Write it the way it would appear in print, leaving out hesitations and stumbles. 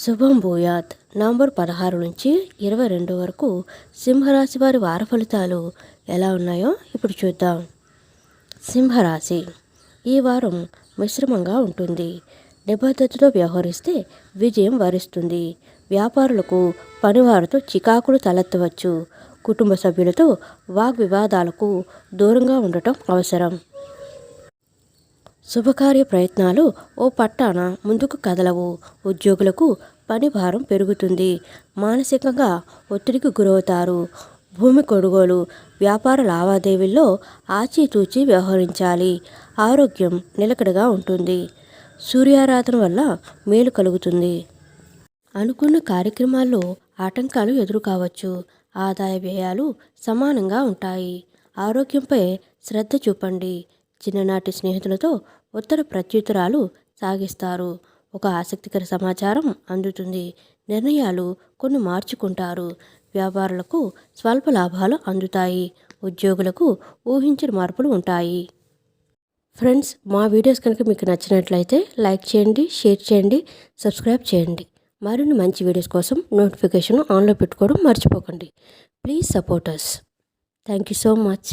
శుభం భూయాత్. నవంబర్ 16 నుంచి 22 వరకు సింహరాశి వారి వార ఫలితాలు ఎలా ఉన్నాయో ఇప్పుడు చూద్దాం. సింహరాశి ఈ వారం మిశ్రమంగా ఉంటుంది. నిబద్ధతతో వ్యవహరిస్తే విజయం వరిస్తుంది. వ్యాపారులకు పనివారితో చికాకులు తలెత్తవచ్చు. కుటుంబ సభ్యులతో వాగ్వివాదాలకు దూరంగా ఉండటం అవసరం. శుభకార్య ప్రయత్నాలు ఓ పట్టాన ముందుకు కదలవు. ఉద్యోగులకు పని భారం పెరుగుతుంది. మానసికంగా ఒత్తిడికి గురవుతారు. భూమి కొనుగోలు, వ్యాపార లావాదేవీల్లో ఆచితూచి వ్యవహరించాలి. ఆరోగ్యం నిలకడగా ఉంటుంది. సూర్యారాధన వల్ల మేలు కలుగుతుంది. అనుకున్న కార్యక్రమాల్లో ఆటంకాలు ఎదురు కావచ్చు. ఆదాయ వ్యయాలు సమానంగా ఉంటాయి. ఆరోగ్యంపై శ్రద్ధ చూపండి. చిన్ననాటి స్నేహితులతో ఉత్తర ప్రత్యుత్తరాలు సాగిస్తారు. ఒక ఆసక్తికర సమాచారం అందుతుంది. నిర్ణయాలు కొన్ని మార్చుకుంటారు. వ్యాపారులకు స్వల్ప లాభాలు అందుతాయి. ఉద్యోగులకు ఊహించిన మార్పులు ఉంటాయి. ఫ్రెండ్స్, మా వీడియోస్ కనుక మీకు నచ్చినట్లయితే లైక్ చేయండి, షేర్ చేయండి, సబ్స్క్రైబ్ చేయండి. మరిన్ని మంచి వీడియోస్ కోసం నోటిఫికేషన్ ఆన్లో పెట్టుకోవడం మర్చిపోకండి. Please support us. Thank you so much.